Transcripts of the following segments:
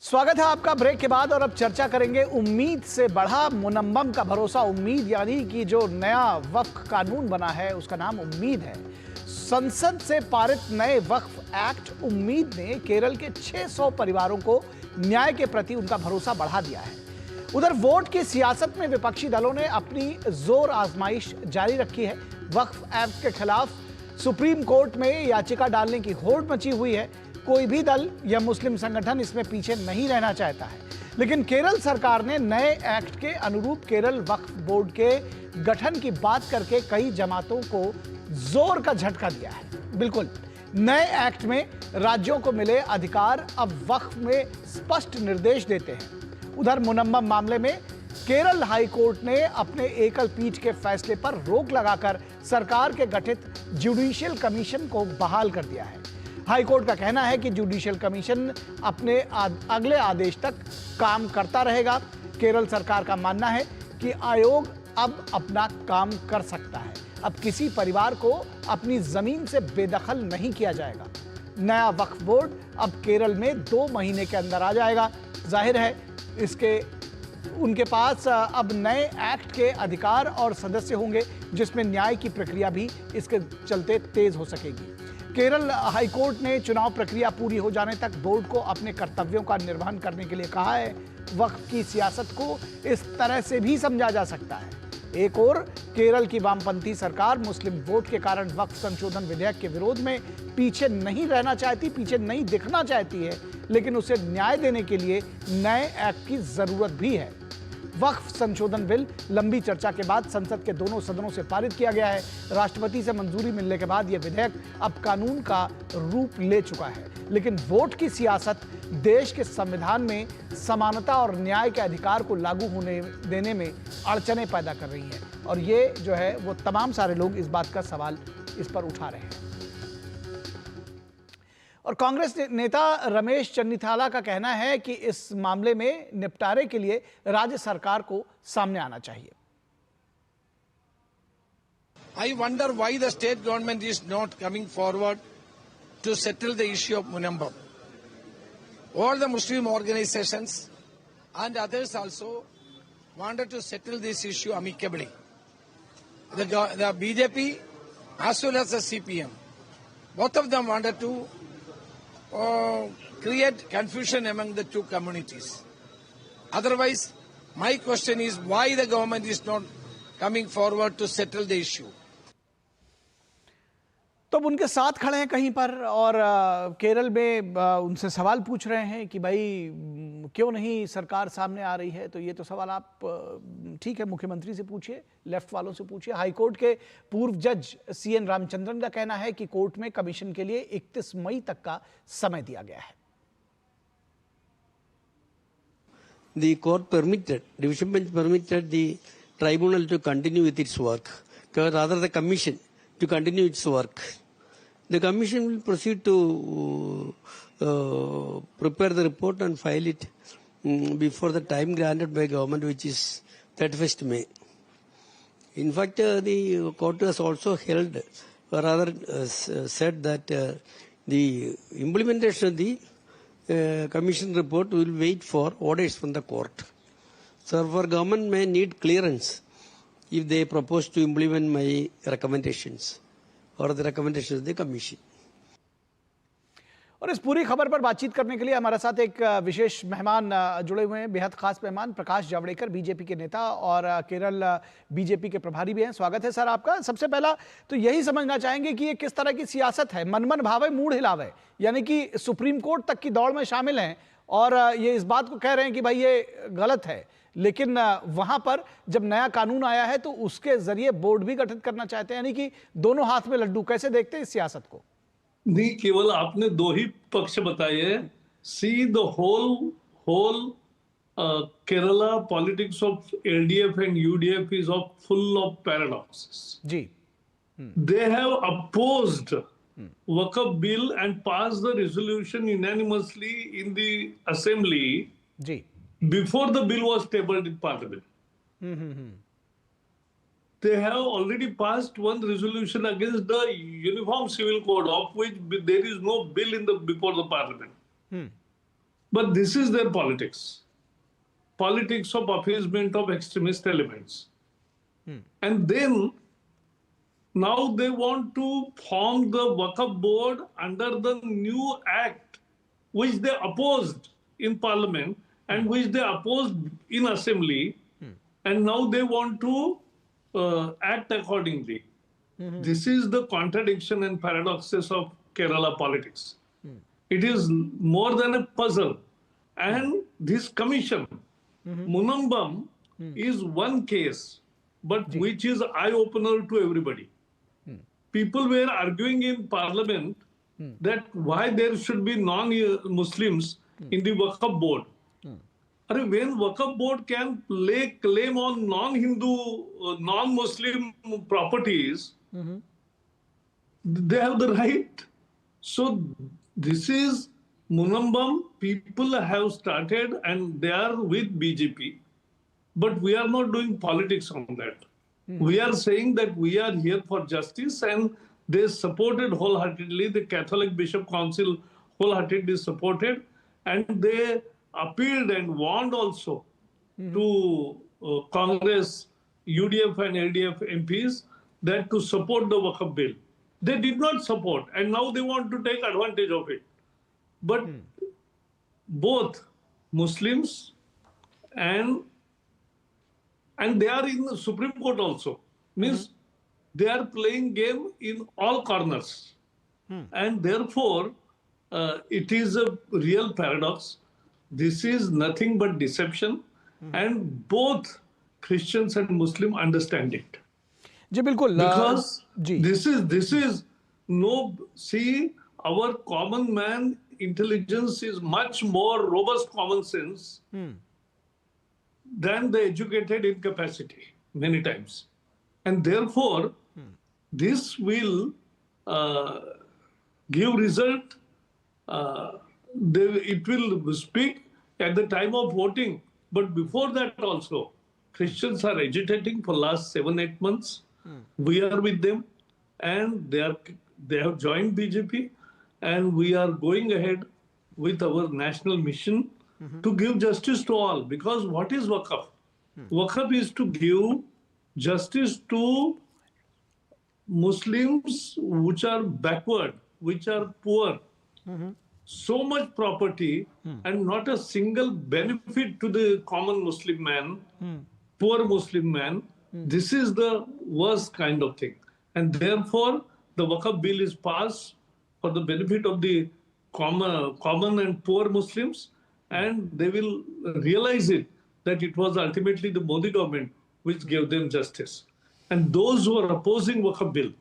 स्वागत है आपका ब्रेक के बाद। और अब चर्चा करेंगे उम्मीद से बढ़ा मुनम्मम का भरोसा। उम्मीद यानी कि जो नया वक्फ कानून बना है उसका नाम उम्मीद है। संसद से पारित नए वक्फ एक्ट उम्मीद ने केरल के 600 परिवारों को न्याय के प्रति उनका भरोसा बढ़ा दिया है। उधर वोट की सियासत में विपक्षी दलों ने अपनी जोर आजमाइश जारी रखी है। वक्फ एक्ट के खिलाफ सुप्रीम कोर्ट में याचिका डालने की होड़ मची हुई है। कोई भी दल या मुस्लिम संगठन इसमें पीछे नहीं रहना चाहता है, लेकिन केरल सरकार ने नए एक्ट के अनुरूप केरल वक्फ बोर्ड के गठन की बात करके कई जमातों को जोर का झटका दिया है। बिल्कुल, नए एक्ट में राज्यों को मिले अधिकार अब वक्फ में स्पष्ट निर्देश देते हैं। उधर मुनम्मम मामले में केरल हाई कोर्ट ने अपने एकल पीठ के फैसले पर रोक लगाकर सरकार के गठित जुडिशियल कमीशन को बहाल कर दिया है। हाई कोर्ट का कहना है कि जुडिशियल कमीशन अपने अगले आदेश तक काम करता रहेगा। केरल सरकार का मानना है कि आयोग अब अपना काम कर सकता है। अब किसी परिवार को अपनी जमीन से बेदखल नहीं किया जाएगा। नया वक्फ बोर्ड अब केरल में 2 महीने के अंदर आ जाएगा। जाहिर है उनके पास अब नए एक्ट के अधिकार और सदस्य होंगे, जिसमें न्याय की प्रक्रिया भी इसके चलते तेज हो सकेगी। केरल हाईकोर्ट ने चुनाव प्रक्रिया पूरी हो जाने तक बोर्ड को अपने कर्तव्यों का निर्वहन करने के लिए कहा है। वक्फ की सियासत को इस तरह से भी समझा जा सकता है। एक ओर केरल की वामपंथी सरकार मुस्लिम वोट के कारण वक्फ संशोधन विधेयक के विरोध में पीछे नहीं रहना चाहती, पीछे नहीं दिखना चाहती है, लेकिन उसे न्याय देने के लिए नए एक्ट की जरूरत भी है। वक्फ संशोधन बिल लंबी चर्चा के बाद संसद के दोनों सदनों से पारित किया गया है। राष्ट्रपति से मंजूरी मिलने के बाद यह विधेयक अब कानून का रूप ले चुका है। लेकिन वोट की सियासत देश के संविधान में समानता और न्याय के अधिकार को लागू होने देने में अड़चनें पैदा कर रही है। और ये जो है वो तमाम सारे लोग इस बात का सवाल इस पर उठा रहे हैं। और कांग्रेस नेता रमेश चन्नीथाला का कहना है कि इस मामले में निपटारे के लिए राज्य सरकार को सामने आना चाहिए। I wonder why the state government is not coming forward to settle the issue of Munampam. All the Muslim organizations and others also wanted to settle this issue amicably. The BJP as well as the CPM, both of them wanted to create confusion among the two communities. Otherwise, my question is why the government is not coming forward to settle the issue. तो उनके साथ खड़े हैं कहीं पर और केरल में उनसे सवाल पूछ रहे हैं कि भाई क्यों नहीं सरकार सामने आ रही है। तो ये तो सवाल आप ठीक है मुख्यमंत्री से पूछिए, लेफ्ट वालों से पूछिए। हाईकोर्ट के पूर्व जज CN रामचंद्रन का कहना है कि कोर्ट में कमीशन के लिए 31 मई तक का समय दिया गया है। The court permitted, division bench permitted the tribunal to continue with its work, or rather the commission to continue its work. The commission will proceed to prepare the report and file it before the time granted by government, which is 31st May. In fact, the court has also held, or rather said that the implementation of the commission report will wait for orders from the court. So, for government may need clearance if they propose to implement my recommendations or the recommendations of the commission. और इस पूरी खबर पर बातचीत करने के लिए हमारे साथ एक विशेष मेहमान जुड़े हुए हैं, बेहद खास मेहमान प्रकाश जावड़ेकर, बीजेपी के नेता और केरल बीजेपी के प्रभारी भी हैं। स्वागत है सर आपका। सबसे पहला तो यही समझना चाहेंगे कि ये किस तरह की सियासत है, मन भावे मूड हिलावे, यानी कि सुप्रीम कोर्ट तक की दौड़ में शामिल हैं और ये इस बात को कह रहे हैं कि भाई ये गलत है, लेकिन वहां पर जब नया कानून आया है तो उसके जरिए बोर्ड भी गठित करना चाहते हैं, यानी कि दोनों हाथ में लड्डू। कैसे देखते हैं इस सियासत को? नहीं, केवल आपने 2 ही पक्ष बताए। See the whole Kerala politics of LDF and UDF is full of paradoxes. जी, they have opposed Waqf bill and pass the resolution unanimously in the assembly जी, before the bill was tabled in parliament. They have already passed one resolution against the Uniform Civil Code, of which there is no bill before the parliament. But this is their politics. Politics of appeasement of extremist elements. And then now they want to form the Waqf board under the new act, which they opposed in parliament and which they opposed in assembly. And now they want to act accordingly. This is the contradiction and paradoxes of Kerala politics. It is more than a puzzle. And this commission, Munambam, is one case, but which is eye-opener to everybody. People were arguing in parliament that why there should be non-Muslims in the Waqf board. When Waqf board can lay claim on non-Hindu, non-Muslim properties, they have the right. So this is Munambam. People have started and they are with BJP. But we are not doing politics on that. We are saying that we are here for justice, and they supported wholeheartedly. The Catholic Bishop Council wholeheartedly supported, and they appealed and warned also to Congress, UDF and LDF MPs that to support the Waqf bill. They did not support, and now they want to take advantage of it. But both Muslims and they are in the Supreme Court also. Means they are playing game in all corners. And therefore, it is a real paradox. This is nothing but deception. And both Christians and Muslim understand it. जी बिल्कुल Because जी this is no, see, our common man intelligence is much more robust common sense than the educated incapacity many times. And therefore, this will give result. It will speak at the time of voting. But before that also, Christians are agitating for last 7-8 months. We are with them, and they have joined BJP, and we are going ahead with our national mission to give justice to all. Because what is Waqf? Waqf is to give justice to Muslims which are backward, which are poor. So much property and not a single benefit to the common Muslim man, poor Muslim man. This is the worst kind of thing. And therefore, the Waqf bill is passed for the benefit of the common and poor Muslims, and they will realize it that it was ultimately the Modi government which gave them justice. And those who are opposing Waqf bill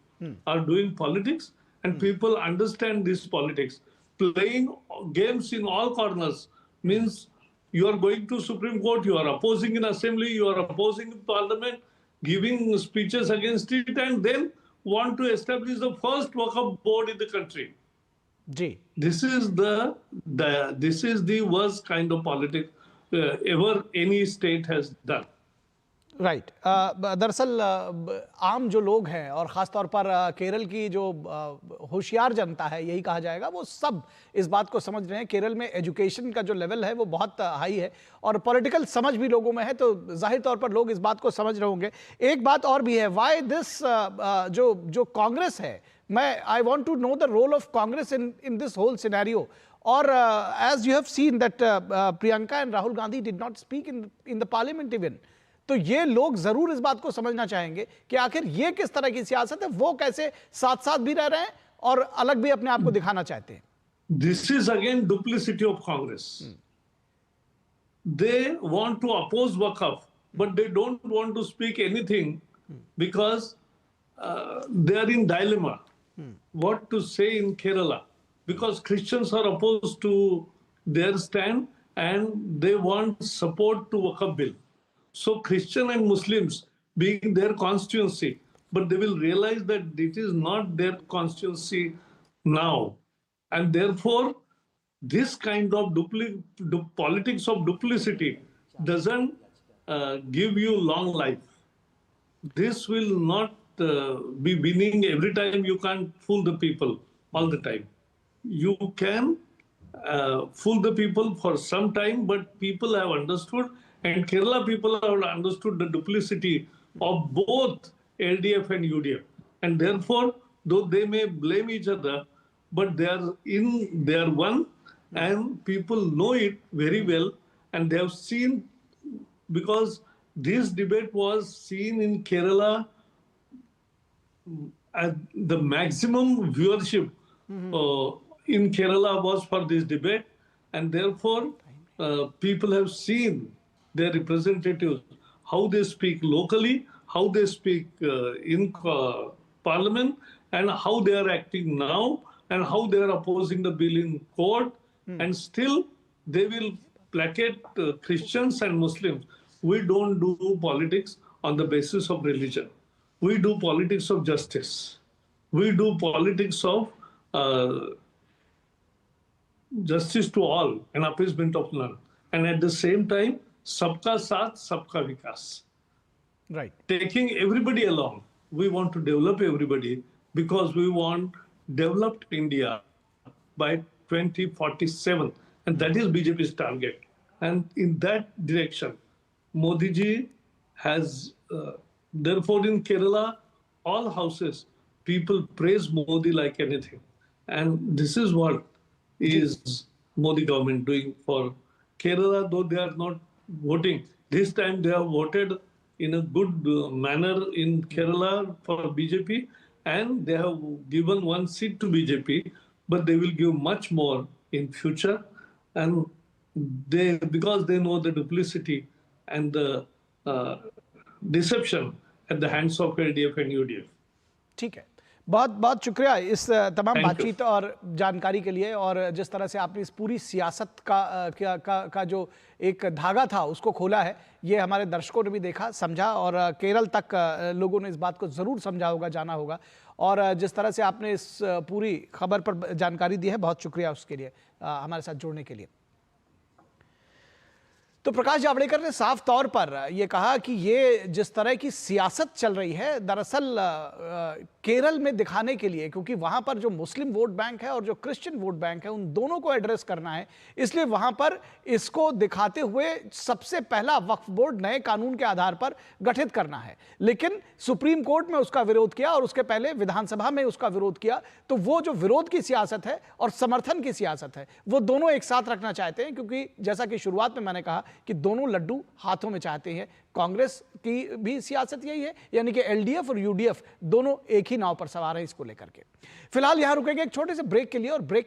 are doing politics, and people understand this politics. Playing games in all corners means you are going to Supreme Court, you are opposing in Assembly, you are opposing in Parliament, giving speeches against it, and then want to establish the first Waqf board in the country. जी This is the worst kind of politics ever any state has done. Right दरअसल आम जो लोग हैं और ख़ास तौर पर केरल की जो होशियार जनता है, यही कहा जाएगा, वो सब इस बात को समझ रहे हैं। केरल में एजुकेशन का जो लेवल है वो बहुत हाई है और पॉलिटिकल समझ भी लोगों में है, तो जाहिर तौर पर लोग इस बात को समझ रहे होंगे। एक बात और भी है, वाई दिस जो कांग्रेस है, I want to know the role of Congress in this whole scenario. Or as you have seen that Priyanka and Rahul Gandhi did not speak in the parliament even. तो ये लोग जरूर इस बात को समझना चाहेंगे कि आखिर ये किस तरह की सियासत है, वो कैसे साथ साथ भी रह रहे हैं और अलग भी अपने आप को दिखाना चाहते हैं। This is again duplicity of Congress. They want to oppose Waqf, but they don't want to speak anything because they are in dilemma. What to say in Kerala? Because Christians are opposed to their stand and they want support to Waqf bill. So Christian and Muslims being their constituency, but they will realize that it is not their constituency now. And therefore, this kind of politics of duplicity doesn't give you long life. This will not be winning every time. You can't fool the people all the time. You can fool the people for some time, but people have understood, and Kerala people have understood the duplicity of both LDF and UDF. And therefore, though they may blame each other, but they are one, and people know it very well, and they have seen, because this debate was seen in Kerala at the maximum viewership in Kerala was for this debate, and therefore people have seen their representatives, how they speak locally, how they speak in parliament, and how they are acting now, and how they are opposing the bill in court, and still they will placate Christians and Muslims. We don't do politics on the basis of religion. We do politics of justice. We do politics of justice to all and appeasement of none. And at the same time, sabka saath, sabka vikas. Right. Taking everybody along. We want to develop everybody because we want developed India by 2047. And that is BJP's target. And in that direction, Modi ji has, therefore in Kerala, all houses, people praise Modi like anything. And this is what is Modi government doing for Kerala, though they are not voting. This time they have voted in a good manner in Kerala for BJP, and they have given one seat to BJP, but they will give much more in future. And because they know the duplicity and the deception at the hands of LDF and UDF. ठीक है, बहुत बहुत शुक्रिया इस तमाम Thank you. बातचीत और जानकारी के लिए, और जिस तरह से आपने इस पूरी सियासत का जो एक धागा था उसको खोला है, ये हमारे दर्शकों ने भी देखा, समझा, और केरल तक लोगों ने इस बात को ज़रूर समझा होगा, जाना होगा। और जिस तरह से आपने इस पूरी खबर पर जानकारी दी है, बहुत शुक्रिया उसके लिए, हमारे साथ जुड़ने के लिए। तो प्रकाश जावड़ेकर ने साफ तौर पर यह कहा कि ये जिस तरह की सियासत चल रही है, दरअसल केरल में दिखाने के लिए, क्योंकि वहां पर जो मुस्लिम वोट बैंक है और जो क्रिश्चियन वोट बैंक है, उन दोनों को एड्रेस करना है, इसलिए वहां पर इसको दिखाते हुए सबसे पहला वक्फ बोर्ड नए कानून के आधार पर गठित करना है। लेकिन सुप्रीम कोर्ट में उसका विरोध किया और उसके पहले विधानसभा में उसका विरोध किया। तो वो जो विरोध की सियासत है और समर्थन की सियासत है, वो दोनों एक साथ रखना चाहते हैं, क्योंकि जैसा कि शुरुआत में मैंने कहा कि दोनों लड्डू हाथों में चाहते हैं। कांग्रेस की भी सियासत यही है, यानी कि एलडीएफ और यूडीएफ दोनों एक ही नाव पर सवार हैं इसको लेकर के। फिलहाल यहां रुकेंगे एक छोटे से ब्रेक के लिए, और ब्रेक के